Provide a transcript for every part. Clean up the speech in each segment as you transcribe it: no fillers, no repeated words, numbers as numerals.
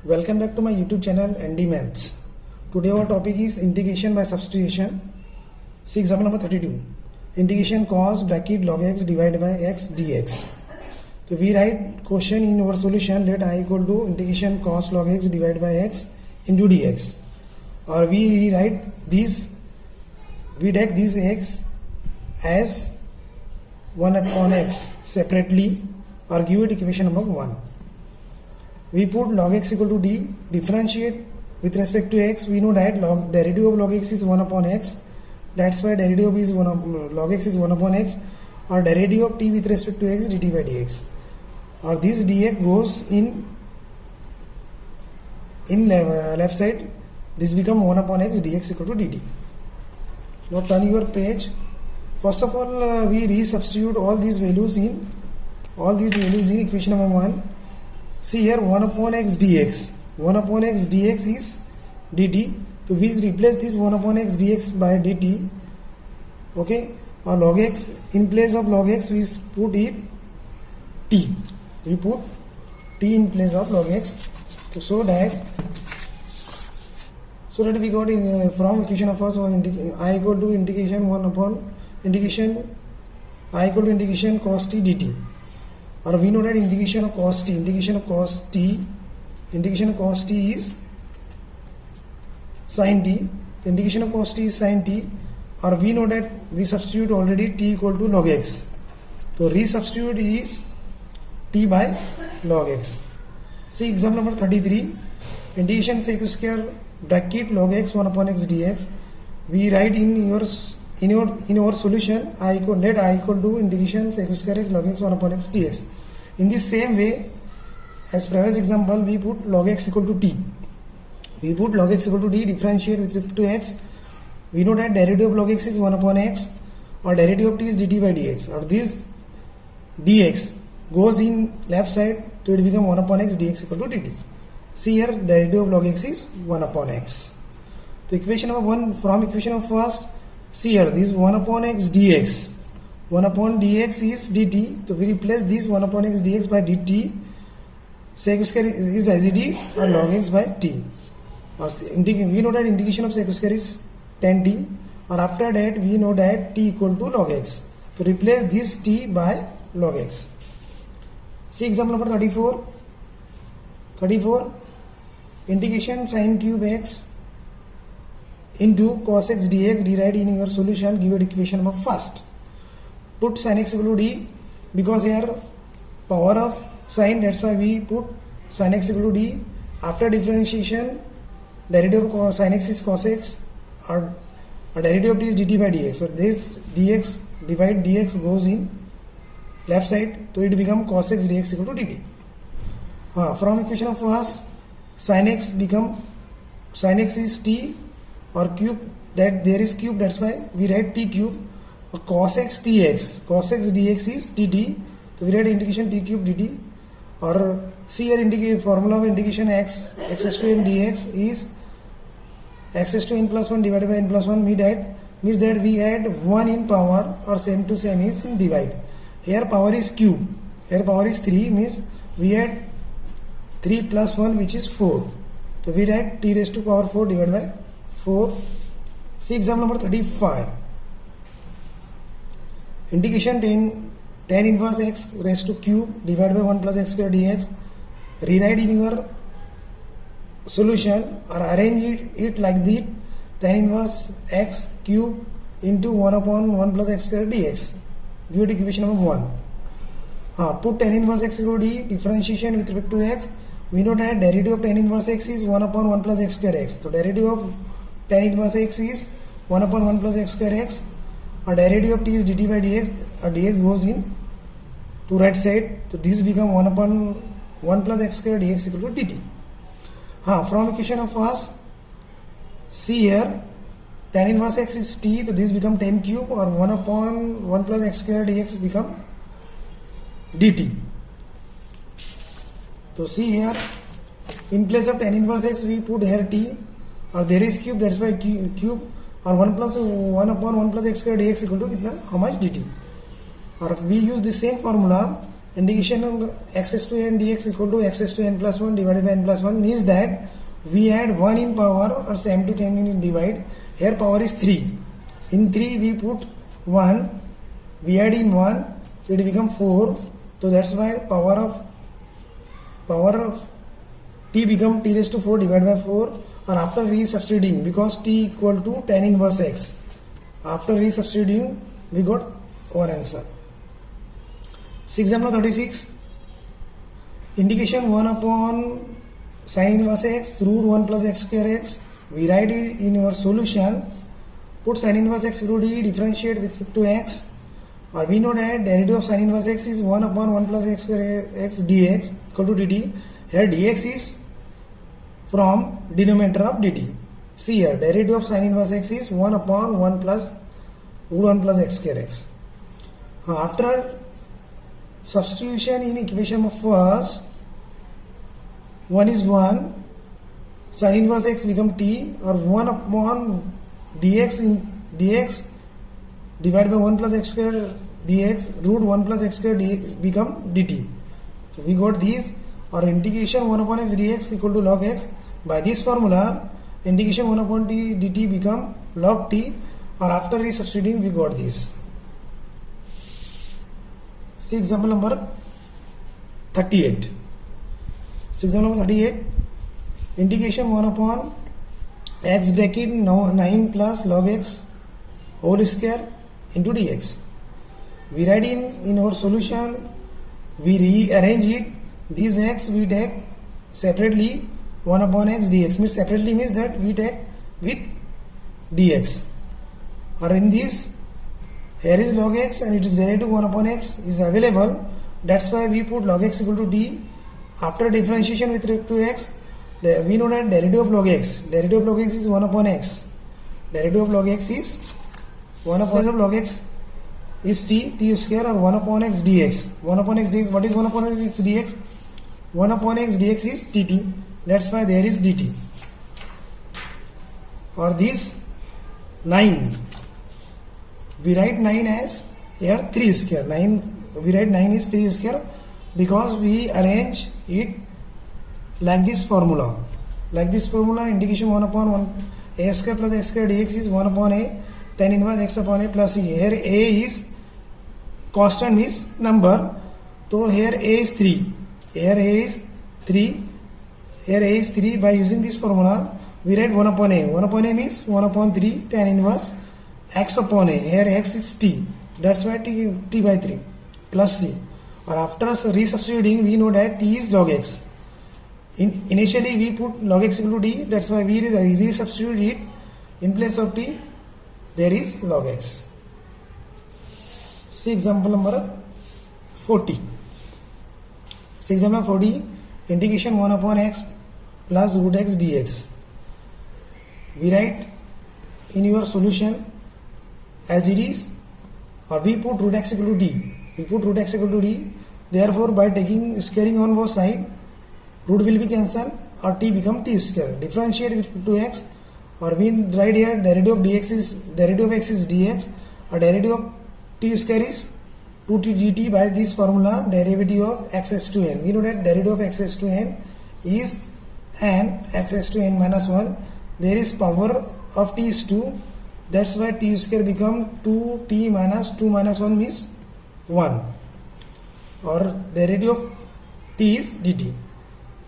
Welcome back to my YouTube channel ND Maths. Today our topic is integration by substitution. See example number 32. Integration cos bracket log x divided by x dx. So we write question in our solution, let I equal to integration cos log x divided by x into dx. Or we rewrite this, we take this x as 1 upon x separately or give it equation number 1. We put log x equal to d, differentiate with respect to x. We know that derivative of log x is 1 upon x. That's why derivative is log x is 1 upon x. Or derivative of t with respect to x dt by dx. Or this dx goes in left side. This become 1 upon x dx equal to dt. Now turn your page. First of all, we resubstitute all these values in equation number 1. See here 1 upon x dx. 1 upon x dx is dt. So we replace this 1 upon x dx by dt. Okay. Or log x, in place of log x we put it t. We put t in place of log x. So that we got in from equation of first I equal to integration 1 upon integration I equal to integration cos t dt. Or we know that integration of cos t is sin t. The integration of cos t is sin t. Or we know that we substitute already t equal to log x. So resubstitute is t by log x. See example number 33. Integration sec square bracket log x 1 upon x dx. We write in our solution let I equal to integration sec square x log x 1 upon x dx. In the same way as previous example, we put log x equal to t. We put log x equal to d, differentiate with respect to x. We know that derivative of log x is 1 upon x, or derivative of t is dt by dx. Or this dx goes in left side, so it become 1 upon x dx equal to dt. See here, derivative of log x is 1 upon x. So equation number 1 from equation of first. See here, this 1 upon x dx. 1 upon dx is dt. So we replace this 1 upon x dx by dt. Sec square is as it is, or log x by t. Or we know that integration of sec square is tan t. Or after that we know that t equal to log x. So replace this t by log x. See example number 34. 34. Integration sin cube x into cos x dx. Rewrite in your solution, give it equation number first. Put sin x equal to d, because here power of sin, that's why we put sin x equal to d. After differentiation, derivative of sin x is cos x, or derivative of t is dt by dx. So this dx divide dx goes in left side, so it become cos x dx equal to dt. From equation of first, sin x is t or cube, that there is cube, that's why we write t cube. Or cos x dx, cos x dx is dt, so we write integration t cube dt. Or see here formula of integration x s to n dx is x s to n plus 1 divided by n plus 1, means that we add 1 in power, or same to same is in divide. Here power is cube, here power is 3, means we add 3 plus 1 which is 4. So we write t raised to power 4 divided by 4. See example number 35. Integration tan inverse x raised to cube divided by 1 plus x square dx. Rewrite in your solution, or arrange it like this: tan inverse x cube into 1 upon 1 plus x square dx. Give it equation number 1. Put tan inverse x equal to d, differentiation with respect to x. We know that derivative of tan inverse x is 1 upon 1 plus x square x. So derivative of tan inverse x is 1 upon 1 plus x square x. Or derivative of t is dt by dx, or dx goes in to right side, so this become 1 upon 1 plus x square dx equal to dt. From equation of first, see here tan inverse x is t, so this become tan cube, or 1 upon 1 plus x square dx become dt. So see here, in place of tan inverse x we put here t, or there is cube, that's why cube, or 1 upon 1 plus x square dx equal to how much dt. Or we use the same formula integration of x to n dx equal to x to n plus 1 divided by n plus 1 means that we add 1 in power or m to 10 in divide. Here power is 3. In 3 we put 1, we add in 1, so it become 4. So that's why power of t become t raised to 4 divided by 4, or after resubstituting, because t equal to tan inverse x. After resubstituting we got our answer. Example 36. Integration 1 upon sin inverse x root 1 plus x square x. We write it in your solution. Put sin inverse x root d, differentiate with respect to x. Or we know that derivative of sin inverse x is 1 upon 1 plus x square x dx equal to dt. Here dx is from denominator of dt. See here, derivative of sin inverse x is 1 upon 1 plus root 1 plus x square x. After substitution in equation of first, 1 is 1, sin inverse x become t, or 1 upon dx in dx divided by 1 plus x square dx root 1 plus x square dx become dt. So we got these, or integration 1 upon x dx equal to log x. By this formula, integration 1 upon t dt become log t, or after resubstituting we got this. See example number 38. Example number 38. Integration 1 upon x bracket 9 plus log x whole square into dx. We write in our solution, we rearrange it. This x we take separately, 1 upon x dx means separately means that we take with dx. Or in this, here is log x and it is derivative 1 upon x is available. That's why we put log x equal to d. After differentiation with respect to x, we know that derivative of log x is 1 upon x. Derivative of log x is 1 upon of log x is t square, or 1 upon x dx. 1 upon x dx, what is 1 upon x dx? 1 upon x dx is dt. That's why there is dt. Or this 9, we write 9 as here 3 square. 9, we write 9 is 3 square because we arrange it like this formula. Like this formula, integration 1 upon 1 a square plus x square dx is 1 upon a tan inverse x upon a plus e. Here a is constant, means number. So here a is 3. Here a is 3. Here a is 3. By using this formula, we write 1 upon a. 1 upon a means 1 upon 3 tan inverse x upon a. Here x is t. That's why t by 3 plus c. Or after resubstituting, we know that t is log x. Initially we put log x equal to d. That's why we resubstitute it. In place of t, there is log x. See example number 40. See example number 40. Integration 1 upon x plus root x dx. We write in your solution as it is, or we put root x equal to d. We put root x equal to d. Therefore, by taking squaring on both sides, root will be cancelled, or t become t square. Differentiate with 2x, or we write here derivative of dx is derivative of x is dx, or derivative of t square is 2t dt. By this formula, derivative of x to n. We know that derivative of x to n is n, x to n minus 1. There is power of t is 2. That's why t square become 2t minus 2 minus 1 means 1. Or derivative of t is dt.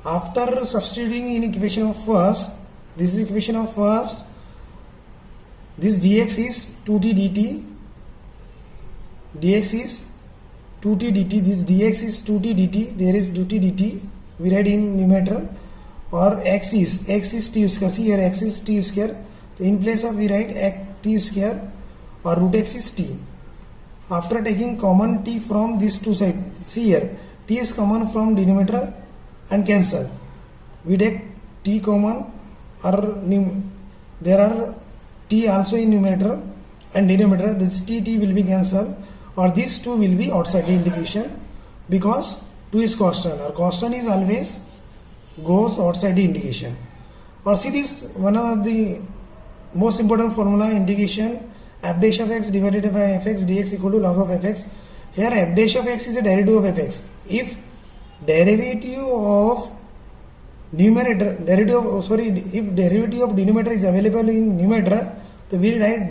After substituting in equation of first, this is equation of first, this dx is 2t dt, dx is 2t dt, this dx is 2t dt, there is 2t dt, we write in numerator, or x is t square. See here x is t square, so in place of we write x t square, or root x is t. After taking common t from these two sides, see here t is common from denominator and cancel. We take t common, or there are t also in numerator and denominator. This t will be cancelled, or these two will be outside the integration because 2 is constant, or constant is always goes outside the integration. Or see this one of the most important formula, integration f dash of x divided by fx dx equal to log of fx. Here f dash of x is a derivative of fx. If derivative of denominator is available in numerator, so we write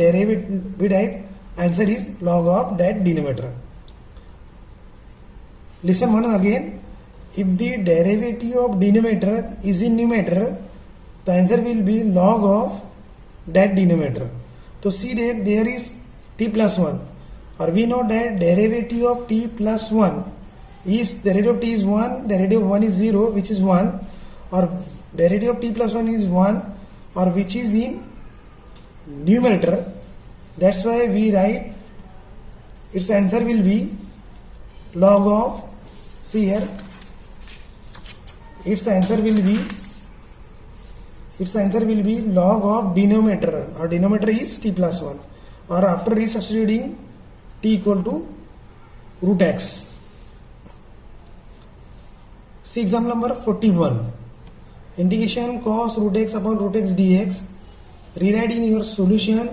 answer is log of that denominator. Listen once again. If the derivative of denominator is in numerator, the answer will be log of that denominator. So see that there is t plus 1, or we know that derivative of t plus 1 is derivative of t is 1, derivative of 1 is 0, which is 1, or derivative of t plus 1 is 1, or which is in numerator. That's why we write its answer will be log of, see here, its answer will be log of denominator, or denominator is t plus 1, or after resubstituting t equal to root x. See example number 41. Integration cos root x upon root x dx. Rewrite in your solution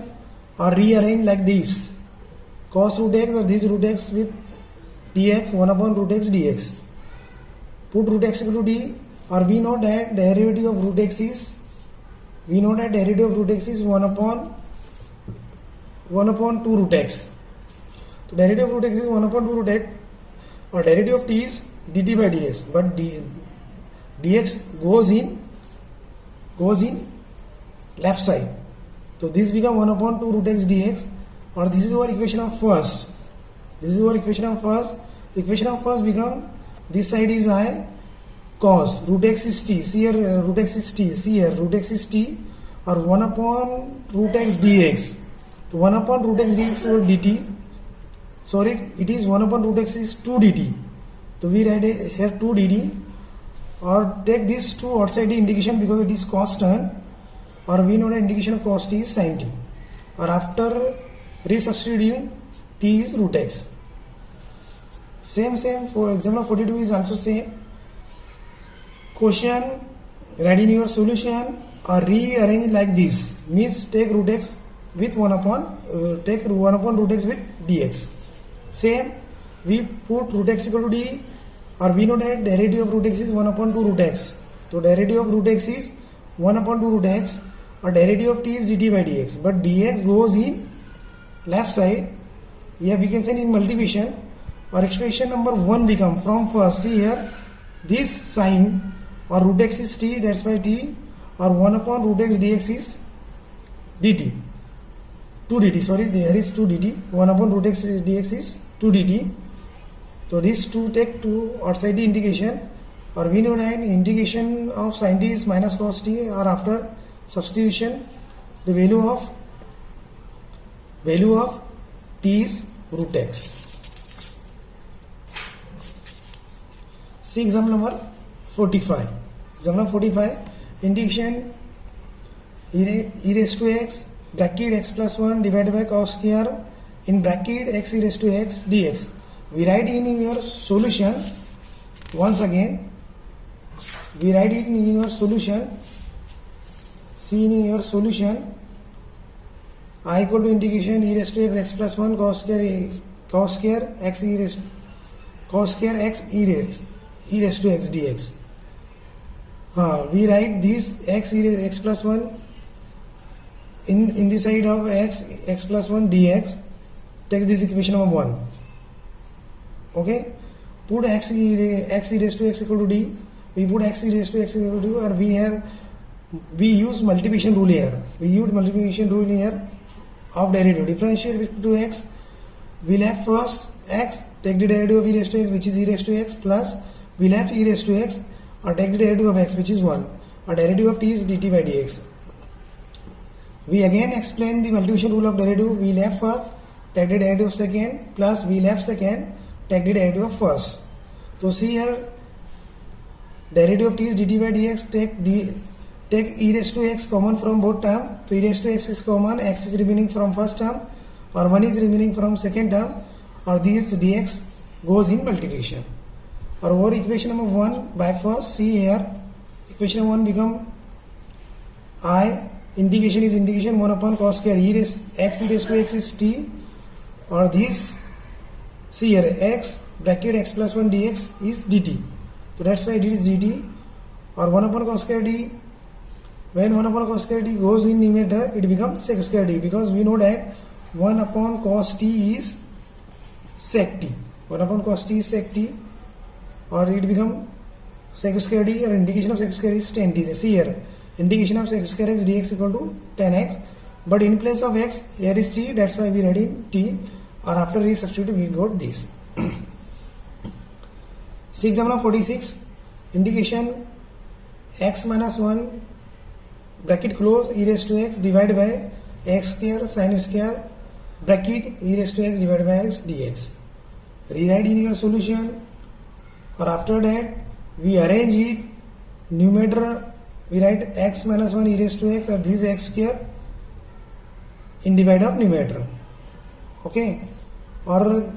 or rearrange like this. Cos root x or this root x with dx 1 upon root x dx. Put root x equal to d, or we know that derivative of root x is 1 upon 2 root x. So derivative of root x is 1 upon 2 root x, or derivative of t is dt by dx, but dx goes in left side. So this become 1 upon 2 root x dx, or this is our equation of first. The equation of first become, this side is I cos root x is t. See here root x is t. See here root x is t, or 1 upon root x dx. So 1 upon root x dx or dt. Sorry, it is 1 upon root x is 2 dt. So we write here 2 dt, or take this 2 outside the integration because it is cos term, or we know the integration of cos t is sin t, or after resubstituting t is root x. Same for example 42 is also same. Question, write in your solution or rearrange like this, means take root x with 1 upon root x with dx. Same, we put root x equal to d, or we know that derivative of root x is 1 upon 2 root x. So derivative of root x is 1 upon 2 root x, or derivative of t is dt by dx, but dx goes in left side. Here we can send in multiplication, or expression number 1 become from first. See here, this sign or root x is t, that's why t, or 1 upon root x dx is dt. 2 dt, sorry, there is 2 dt. 1 upon root x dx is 2 dt. So this 2 take 2 outside the integration, or we know that integration of sin t is minus cos t, or after substitution the value of t is root x. See example number 45. Example number 45, integration e raised to x bracket x plus 1 divided by cos square in bracket x e raised to x dx. We write in your solution once again. We write it in your solution. See in your solution, I equal to integration e raised to x plus 1 cos square x e raised to x dx. We write this x plus 1 in the side of x plus 1 dx. Take this equation number 1. Okay, put x e raised to x equal to d. We put x e raised to x equal to, or we use multiplication rule here. Of derivative. Differentiate with to x. We'll have first x, take the derivative of e raised to x, which is e raised to x, plus we'll have e raised to x, or take the derivative of x, which is 1, or derivative of t is dt by dx. We again explain the multiplication rule of derivative. We'll have first, take the derivative of second, plus we'll have second, take the derivative of first. So see here, derivative of t is dt by dx. Take e raised to x common from both term. So e raised to x is common, x is remaining from first term, or 1 is remaining from second term, or this dx goes in multiplication. Or over equation number 1 by first, see here, equation number 1 become I, integration is integration 1 upon cos square x e raised to x is t, or this See here, x bracket x plus 1 dx is dt. So that's why it is dt, or 1 upon cos square d. When 1 upon cos square d goes in numerator, it becomes sec square d, because we know that 1 upon cos t is sec t. 1 upon cos t is sec t, or it becomes sec square d, or integration of sec square is tan t. See here, integration of sec square x dx equal to tan x, but in place of x here is t, that's why we write in t, or after resubstitute we got this. See example 46, integration x minus 1 bracket close e raised to x divided by x square sin square bracket e raised to x divided by x dx. Rewrite in your solution, or after that we arrange it. Numerator we write x minus 1 e raised to x, or this x square in divide of numerator. Okay, or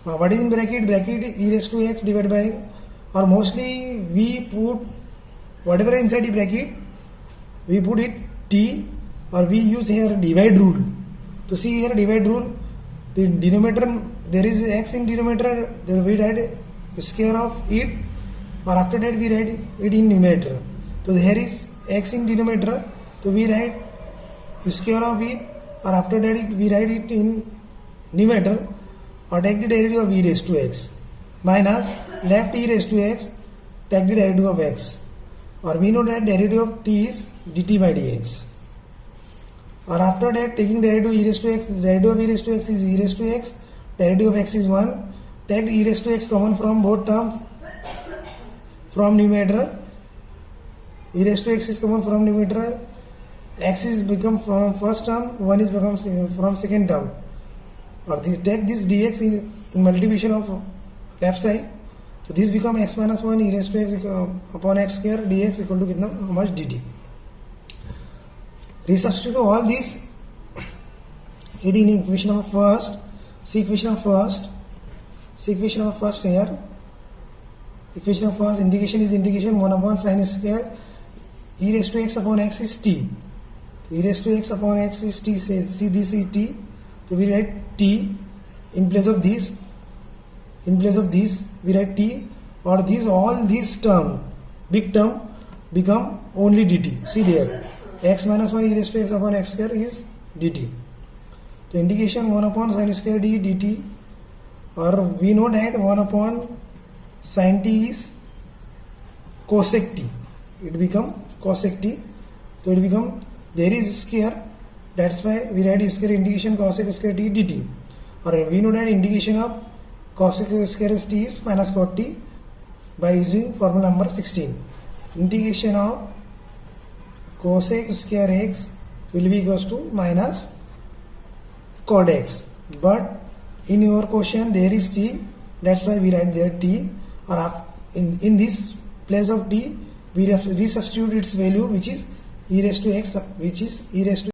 what is in bracket? Bracket e raised to x divided by, or mostly we put whatever inside the bracket, we put it t, or we use here divide rule. To see here divide rule, the denominator, there is x in denominator, there we write square of it, or after that we write it in numerator. So here is x in denominator, so we write square of it, or after that we write it in numerator, or take the derivative of e raised to x, minus left e raised to x, take the derivative of x, or we know that derivative of t is dt by dx, or after that taking derivative of e raised to x, derivative of e raised to x is e raised to x, derivative of x is 1, take e raised to x common from both terms from numerator, e raised to x is common from numerator, x is become from first term, 1 is become from second term, or take this dx in multiplication of left side, so this become x minus 1 e raised to x upon x square dx equal to kitna, how much dt. Resubstitute all this, it in equation of first. See equation of first, here, equation of first, integration is integration 1 upon sin square e raised to x upon x is t, e raised to x upon x is t, see this is t, so we write t in place of this, we write t, or this, all this term, big term become only dt. See there, x minus 1 e raised to x upon x square is dt. So integration 1 upon sin square d dt, or we know that 1 upon sin t is cosec t, it become cosec t, so it become, there is square, that's why we write square integration cosec square t dt, or we know that integration of cosec square t is minus cot t by using formula number 16. Integration of cosec square x will be equals to minus cot x, but in your question there is t, that's why we write there t, or in this place of t we resubstitute its value, which is e raised to x, which is e raised to